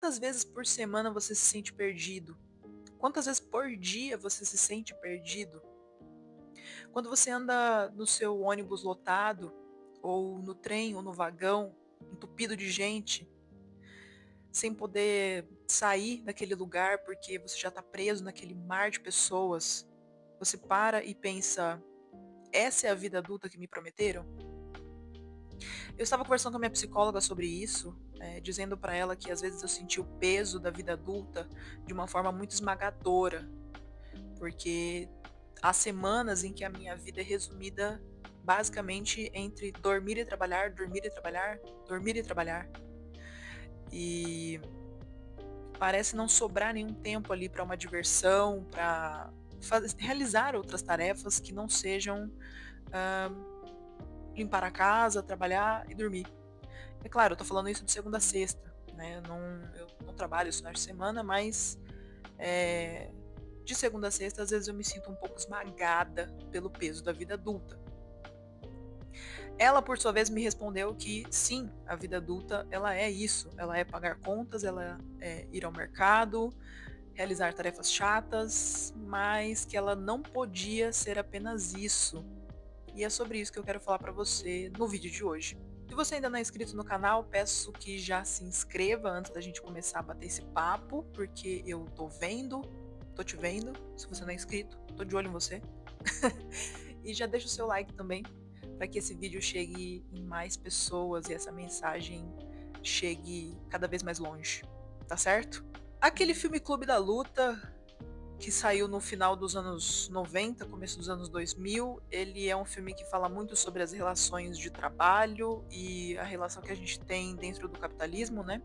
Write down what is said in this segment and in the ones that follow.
Quantas vezes por semana você se sente perdido? Quantas vezes por dia você se sente perdido? Quando você anda no seu ônibus lotado, ou no trem, ou no vagão, entupido de gente, sem poder sair daquele lugar porque você já está preso naquele mar de pessoas, você para e pensa: essa é a vida adulta que me prometeram? Eu estava conversando com a minha psicóloga sobre isso, dizendo para ela que às vezes eu senti o peso da vida adulta de uma forma muito esmagadora, porque há semanas em que a minha vida é resumida basicamente entre dormir e trabalhar, dormir e trabalhar, dormir e trabalhar. E parece não sobrar nenhum tempo ali para uma diversão, para realizar outras tarefas que não sejam ah, limpar a casa, trabalhar e dormir. É claro, eu tô falando isso de segunda a sexta, né? Eu não trabalho isso finais de semana, mas é, de segunda a sexta, às vezes eu me sinto um pouco esmagada pelo peso da vida adulta. Ela, por sua vez, me respondeu que sim, a vida adulta, ela é isso. Ela é pagar contas, ela é ir ao mercado, realizar tarefas chatas, mas que ela não podia ser apenas isso. E é sobre isso que eu quero falar para você no vídeo de hoje. Se você ainda não é inscrito no canal, peço que já se inscreva antes da gente começar a bater esse papo, porque eu tô te vendo. Se você não é inscrito, tô de olho em você. E já deixa o seu like também, para que esse vídeo chegue em mais pessoas e essa mensagem chegue cada vez mais longe, tá certo? Aquele filme Clube da Luta, que saiu no final dos anos 90, começo dos anos 2000, ele é um filme que fala muito sobre as relações de trabalho e a relação que a gente tem dentro do capitalismo, né?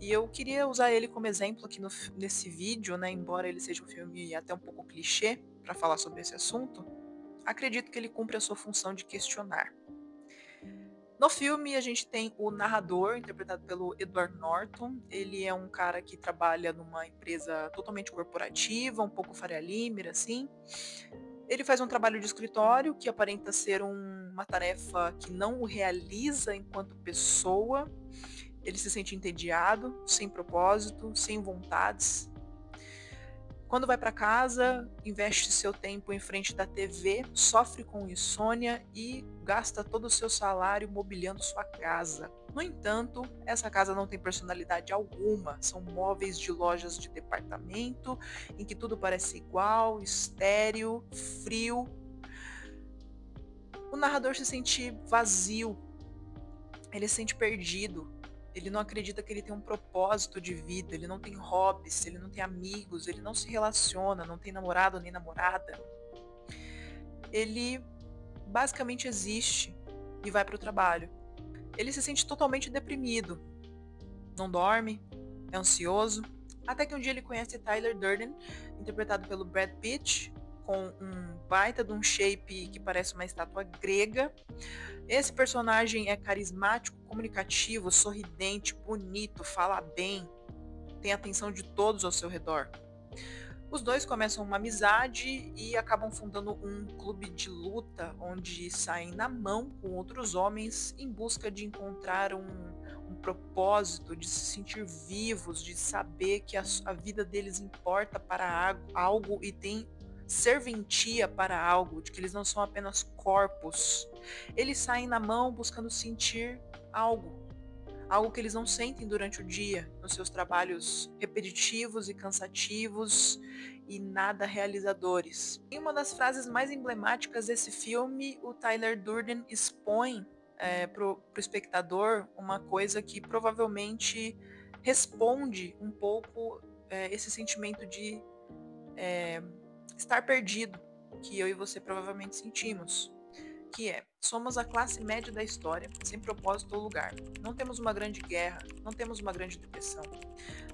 E eu queria usar ele como exemplo aqui nesse vídeo, né? Embora ele seja um filme até um pouco clichê para falar sobre esse assunto, acredito que ele cumpre a sua função de questionar. No filme, a gente tem o narrador, interpretado pelo Edward Norton. Ele é um cara que trabalha numa empresa totalmente corporativa, um pouco Faria Limer, assim. Ele faz um trabalho de escritório que aparenta ser uma tarefa que não o realiza enquanto pessoa. Ele se sente entediado, sem propósito, sem vontades. Quando vai para casa, investe seu tempo em frente da TV, sofre com insônia e gasta todo o seu salário mobiliando sua casa. No entanto, essa casa não tem personalidade alguma, são móveis de lojas de departamento, em que tudo parece igual, estéril, frio. O narrador se sente vazio, ele se sente perdido. Ele não acredita que ele tem um propósito de vida, ele não tem hobbies, ele não tem amigos, ele não se relaciona, não tem namorado nem namorada. Ele basicamente existe e vai para o trabalho. Ele se sente totalmente deprimido, não dorme, é ansioso, até que um dia ele conhece Tyler Durden, interpretado pelo Brad Pitt, com um baita de um shape que parece uma estátua grega. Esse personagem é carismático, comunicativo, sorridente, bonito, fala bem, tem a atenção de todos ao seu redor. Os dois começam uma amizade e acabam fundando um clube de luta onde saem na mão com outros homens em busca de encontrar um propósito, de se sentir vivos, de saber que a vida deles importa para algo e tem serventia para algo, de que eles não são apenas corpos. Eles saem na mão buscando sentir algo que eles não sentem durante o dia, nos seus trabalhos repetitivos e cansativos e nada realizadores. Em uma das frases mais emblemáticas desse filme, o Tyler Durden expõe pro espectador uma coisa que provavelmente responde um pouco esse sentimento de estar perdido, que eu e você provavelmente sentimos, que é: somos a classe média da história, sem propósito ou lugar. Não temos uma grande guerra, não temos uma grande depressão.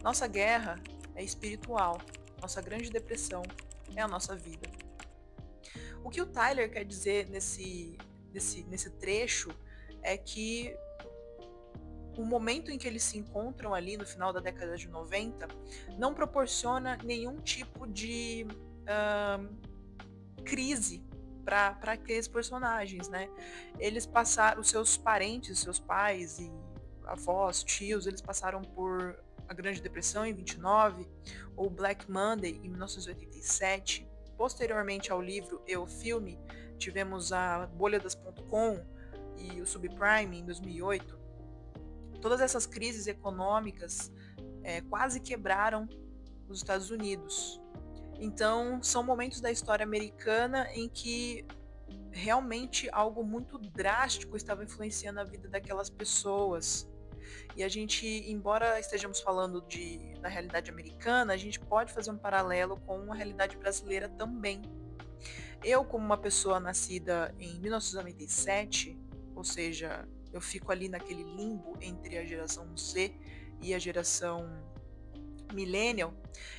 Nossa guerra é espiritual, nossa grande depressão é a nossa vida. O que o Tyler quer dizer nesse trecho é que o momento em que eles se encontram ali no final da década de 90 não proporciona nenhum tipo de crise para aqueles personagens, né? Eles passaram, os seus parentes, seus pais e avós, tios, eles passaram por a Grande Depressão em 29, ou Black Monday em 1987. Posteriormente ao livro e o filme, tivemos a bolha das .com e o subprime em 2008. Todas essas crises econômicas quase quebraram os Estados Unidos. Então, são momentos da história americana em que realmente algo muito drástico estava influenciando a vida daquelas pessoas. E a gente, embora estejamos falando da realidade americana, a gente pode fazer um paralelo com a realidade brasileira também. Eu, como uma pessoa nascida em 1997, ou seja, eu fico ali naquele limbo entre a geração Z e a geração Millennial,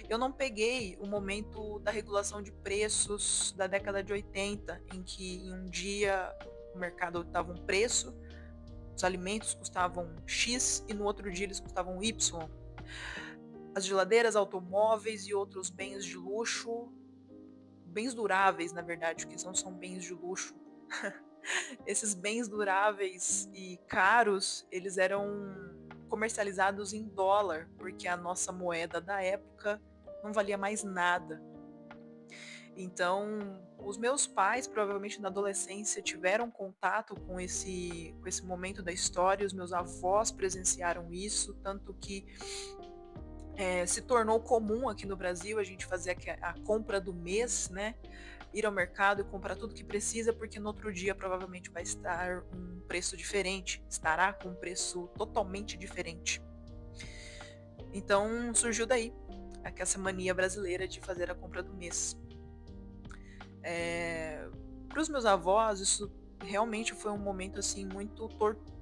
eu não peguei o momento da regulação de preços da década de 80, em que em um dia o mercado estava um preço, os alimentos custavam X e no outro dia eles custavam Y. As geladeiras, automóveis e outros bens de luxo, bens duráveis, na verdade, que não são bens de luxo. Esses bens duráveis e caros, eles eram comercializados em dólar, porque a nossa moeda da época não valia mais nada. Então, os meus pais, provavelmente na adolescência, tiveram contato com esse momento da história, os meus avós presenciaram isso, tanto que se tornou comum aqui no Brasil a gente fazer a compra do mês, né? Ir ao mercado e comprar tudo que precisa, porque no outro dia provavelmente vai estar um preço diferente, estará com um preço totalmente diferente. Então surgiu daí essa mania brasileira de fazer a compra do mês. Para os meus avós, isso realmente foi um momento assim muito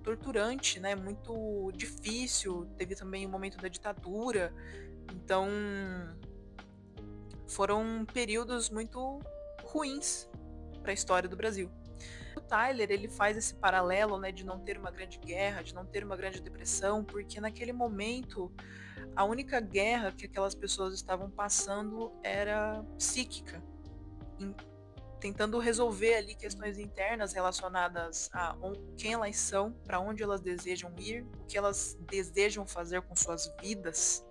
torturante, né? Muito difícil. Teve também o momento da ditadura, então foram períodos muito ruins para a história do Brasil. O Tyler, ele faz esse paralelo, né, de não ter uma grande guerra, de não ter uma grande depressão, porque naquele momento a única guerra que aquelas pessoas estavam passando era psíquica, tentando resolver ali questões internas relacionadas a quem elas são, para onde elas desejam ir, o que elas desejam fazer com suas vidas,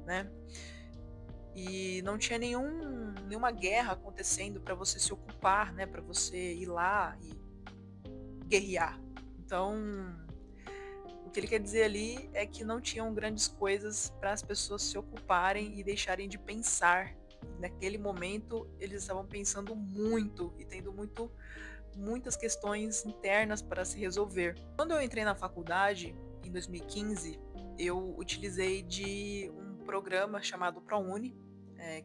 né? E não tinha nenhuma guerra acontecendo para você se ocupar, né? Para você ir lá e guerrear. Então, o que ele quer dizer ali é que não tinham grandes coisas para as pessoas se ocuparem e deixarem de pensar. Naquele momento, eles estavam pensando muito e tendo muitas questões internas para se resolver. Quando eu entrei na faculdade, em 2015, eu utilizei de um programa chamado ProUni,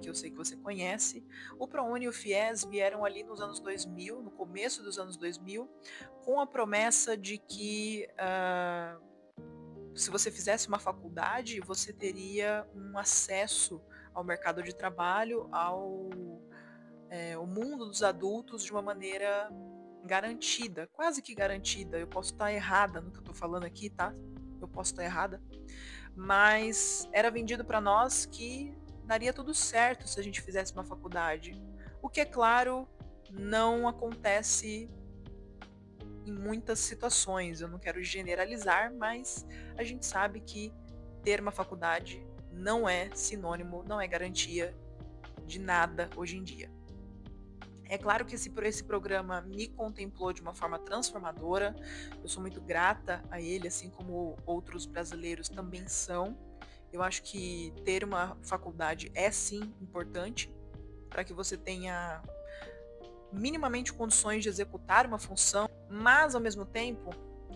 que eu sei que você conhece. O ProUni e o FIES vieram ali nos anos 2000, no começo dos anos 2000, com a promessa de que se você fizesse uma faculdade, você teria um acesso ao mercado de trabalho, ao mundo dos adultos de uma maneira garantida, quase que garantida. Eu posso estar errada no que eu estou falando aqui, tá? Eu posso estar errada. Mas era vendido para nós que daria tudo certo se a gente fizesse uma faculdade. O que, é claro, não acontece em muitas situações. Eu não quero generalizar, mas a gente sabe que ter uma faculdade não é sinônimo, não é garantia de nada hoje em dia. É claro que esse programa me contemplou de uma forma transformadora. Eu sou muito grata a ele, assim como outros brasileiros também são. Eu acho que ter uma faculdade é sim importante para que você tenha minimamente condições de executar uma função, mas ao mesmo tempo,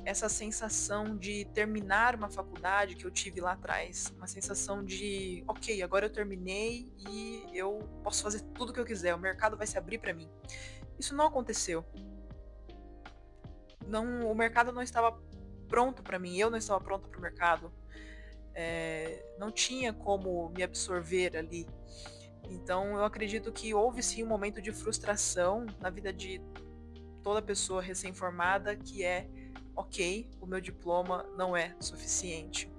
essa sensação de terminar uma faculdade que eu tive lá atrás, uma sensação de, ok, agora eu terminei e eu posso fazer tudo o que eu quiser, o mercado vai se abrir para mim. Isso não aconteceu. O mercado não estava pronto para mim, eu não estava pronta para o mercado. Não tinha como me absorver ali. Então eu acredito que houve sim um momento de frustração na vida de toda pessoa recém-formada, que é, ok, o meu diploma não é suficiente.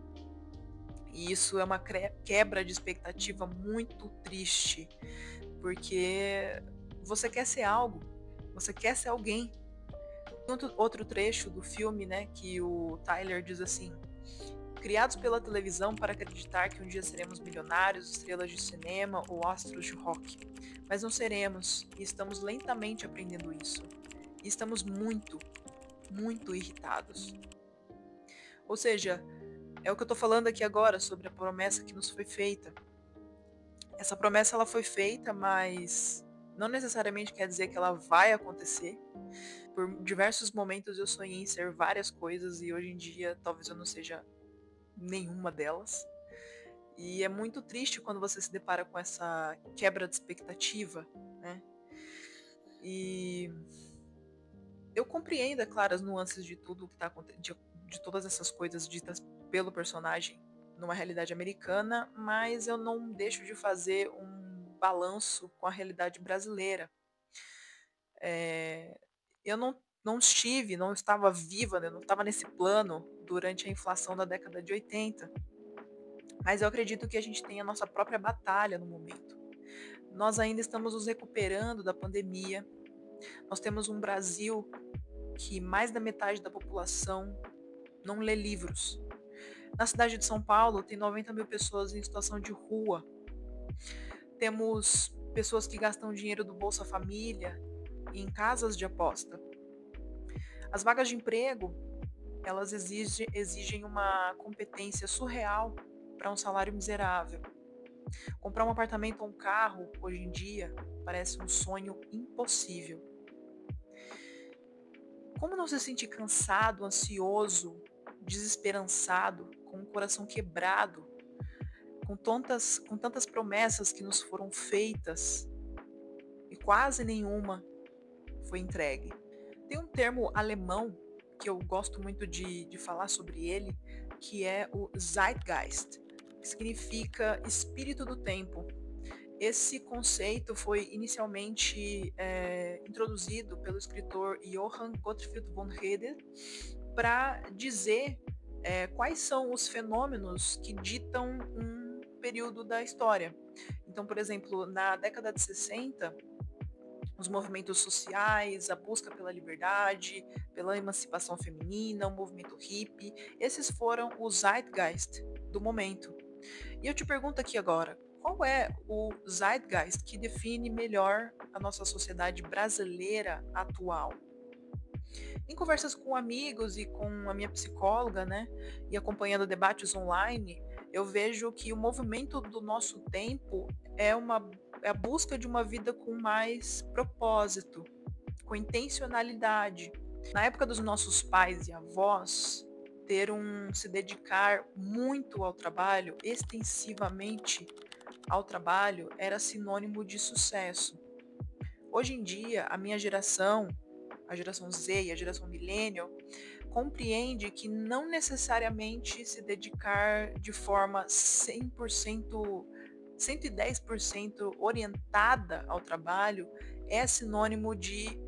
E isso é uma quebra de expectativa muito triste, porque você quer ser algo, você quer ser alguém. Outro trecho do filme, né, que o Tyler diz assim, criados pela televisão para acreditar que um dia seremos milionários, estrelas de cinema ou astros de rock. Mas não seremos, e estamos lentamente aprendendo isso. E estamos muito, muito irritados. Ou seja, é o que eu estou falando aqui agora sobre a promessa que nos foi feita. Essa promessa ela foi feita, mas não necessariamente quer dizer que ela vai acontecer. Por diversos momentos eu sonhei em ser várias coisas e hoje em dia talvez eu não seja nenhuma delas. E é muito triste quando você se depara com essa quebra de expectativa, né? E eu compreendo, é claro, as nuances de tudo que tá acontecendo, de todas essas coisas ditas pelo personagem numa realidade americana, mas eu não deixo de fazer um balanço com a realidade brasileira. Eu não estava viva, né? Não estava nesse plano durante a inflação da década de 80, mas eu acredito que a gente tem a nossa própria batalha no momento. Nós ainda estamos nos recuperando da pandemia. Nós temos um Brasil que mais da metade da população não lê livros. Na cidade de São Paulo, tem 90 mil pessoas em situação de rua. Temos pessoas que gastam dinheiro do Bolsa Família em casas de aposta. As vagas de emprego, elas exigem uma competência surreal para um salário miserável. Comprar um apartamento ou um carro, hoje em dia, parece um sonho impossível. Como não se sentir cansado, ansioso, desesperançado, com o coração quebrado, com tantas promessas que nos foram feitas e quase nenhuma foi entregue? Tem um termo alemão que eu gosto muito de falar sobre ele, que é o Zeitgeist, que significa espírito do tempo. Esse conceito foi inicialmente introduzido pelo escritor Johann Gottfried von Herder para dizer quais são os fenômenos que ditam um período da história. Então, por exemplo, na década de 60, os movimentos sociais, a busca pela liberdade, pela emancipação feminina, o movimento hippie, esses foram os Zeitgeist do momento. E eu te pergunto aqui agora, qual é o Zeitgeist que define melhor a nossa sociedade brasileira atual? Em conversas com amigos e com a minha psicóloga, né, e acompanhando debates online, eu vejo que o movimento do nosso tempo é a busca de uma vida com mais propósito, com intencionalidade. Na época dos nossos pais e avós, se dedicar muito ao trabalho, extensivamente ao trabalho, era sinônimo de sucesso. Hoje em dia, a minha geração, a geração Z e a geração Millennial, compreende que não necessariamente se dedicar de forma 100%, 110% orientada ao trabalho é sinônimo de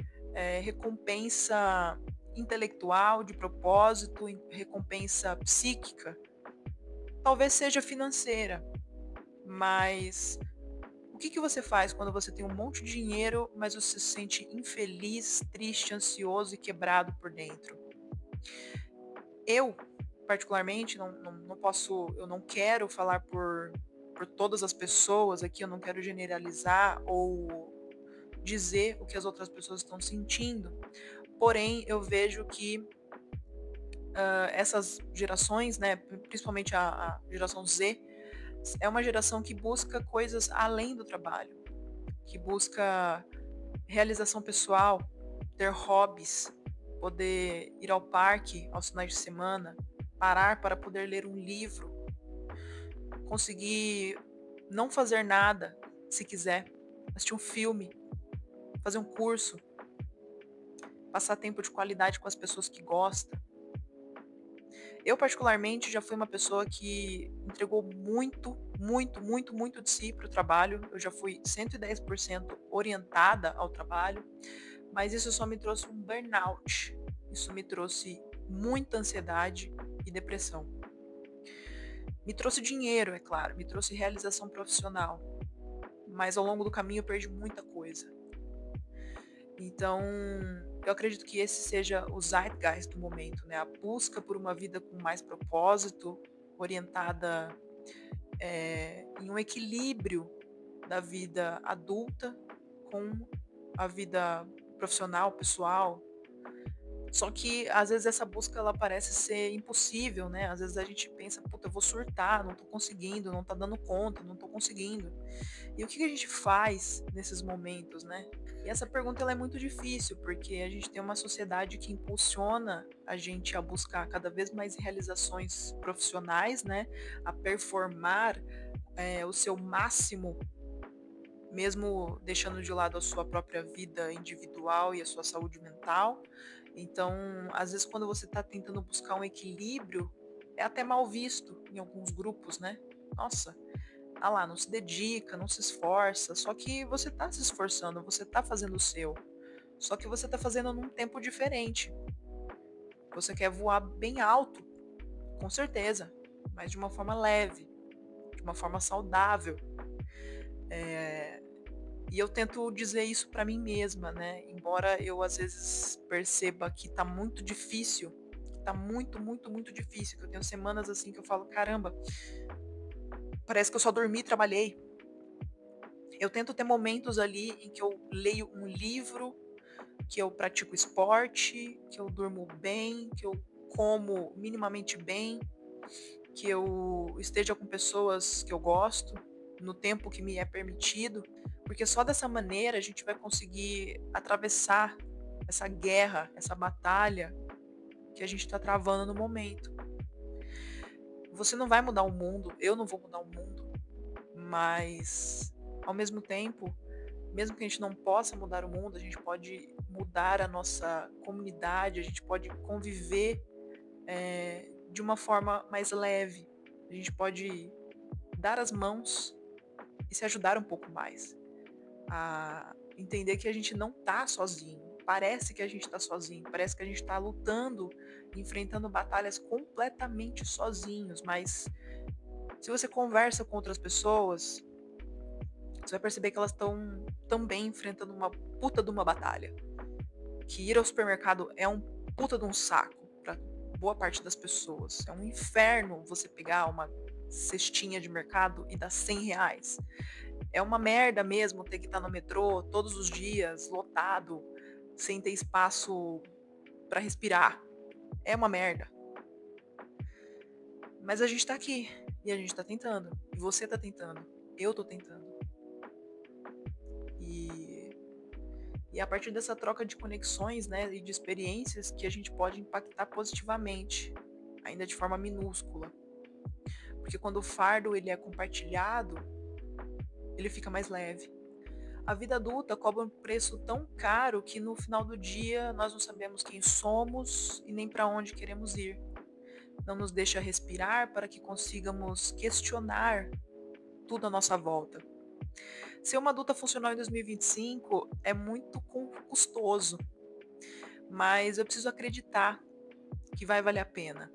recompensa intelectual, de propósito, recompensa psíquica. Talvez seja financeira, mas o que você faz quando você tem um monte de dinheiro, mas você se sente infeliz, triste, ansioso e quebrado por dentro? Eu, particularmente, não posso, eu não quero falar por todas as pessoas aqui, eu não quero generalizar ou dizer o que as outras pessoas estão sentindo. Porém, eu vejo que essas gerações, né, principalmente a geração Z, é uma geração que busca coisas além do trabalho, que busca realização pessoal, ter hobbies, poder ir ao parque aos finais de semana, parar para poder ler um livro, conseguir não fazer nada, se quiser, assistir um filme, fazer um curso, passar tempo de qualidade com as pessoas que gosta. Eu, particularmente, já fui uma pessoa que entregou muito, muito, muito, muito de si para o trabalho. Eu já fui 110% orientada ao trabalho, mas isso só me trouxe um burnout. Isso me trouxe muita ansiedade e depressão. Me trouxe dinheiro, é claro, me trouxe realização profissional, mas ao longo do caminho eu perdi muita coisa. Então, eu acredito que esse seja o zeitgeist do momento, né? A busca por uma vida com mais propósito, orientada em um equilíbrio da vida adulta com a vida profissional, pessoal. Só que às vezes essa busca ela parece ser impossível, né? Às vezes a gente pensa, puta, eu vou surtar, não tô conseguindo, não tá dando conta, não tô conseguindo. E o que que a gente faz nesses momentos, né? E essa pergunta ela é muito difícil, porque a gente tem uma sociedade que impulsiona a gente a buscar cada vez mais realizações profissionais, né? A performar o seu máximo, mesmo deixando de lado a sua própria vida individual e a sua saúde mental. Então, às vezes, quando você está tentando buscar um equilíbrio, é até mal visto em alguns grupos, né? Nossa, ah lá, não se dedica, não se esforça, só que você está se esforçando, você está fazendo o seu. Só que você está fazendo num tempo diferente. Você quer voar bem alto, com certeza, mas de uma forma leve, de uma forma saudável. E eu tento dizer isso para mim mesma, né? Embora eu às vezes perceba que tá muito difícil, que tá muito, muito, muito difícil, que eu tenho semanas assim que eu falo, caramba, parece que eu só dormi e trabalhei. Eu tento ter momentos ali em que eu leio um livro, que eu pratico esporte, que eu durmo bem, que eu como minimamente bem, que eu esteja com pessoas que eu gosto, no tempo que me é permitido, porque só dessa maneira a gente vai conseguir atravessar essa guerra, essa batalha que a gente está travando no momento. Você não vai mudar o mundo, eu não vou mudar o mundo, mas ao mesmo tempo, mesmo que a gente não possa mudar o mundo, a gente pode mudar a nossa comunidade, a gente pode conviver de uma forma mais leve, a gente pode dar as mãos e se ajudar um pouco mais. A entender que a gente não tá sozinho. Parece que a gente tá sozinho, parece que a gente tá lutando, enfrentando batalhas completamente sozinhos, mas se você conversa com outras pessoas, você vai perceber que elas estão também enfrentando uma puta de uma batalha. Que ir ao supermercado é um puta de um saco para boa parte das pessoas. É um inferno você pegar uma cestinha de mercado e dar R$ 100. É uma merda mesmo ter que estar no metrô todos os dias, lotado, sem ter espaço para respirar. É uma merda. Mas a gente tá aqui e a gente tá tentando. E você tá tentando. Eu tô tentando. E, e é a partir dessa troca de conexões, né, e de experiências que a gente pode impactar positivamente, ainda de forma minúscula. Porque quando o fardo ele é compartilhado, ele fica mais leve. A vida adulta cobra um preço tão caro que no final do dia nós não sabemos quem somos e nem para onde queremos ir. Não nos deixa respirar para que consigamos questionar tudo à nossa volta. Ser uma adulta funcional em 2025 é muito custoso, mas eu preciso acreditar que vai valer a pena.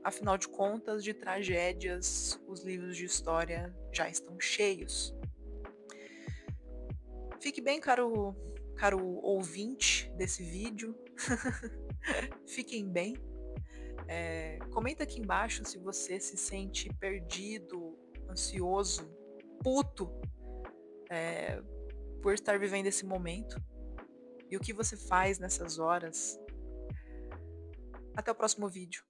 Afinal de contas, de tragédias, os livros de história já estão cheios. Fique bem, caro ouvinte desse vídeo. Fiquem bem. Comenta aqui embaixo se você se sente perdido, ansioso, puto, por estar vivendo esse momento. E o que você faz nessas horas. Até o próximo vídeo.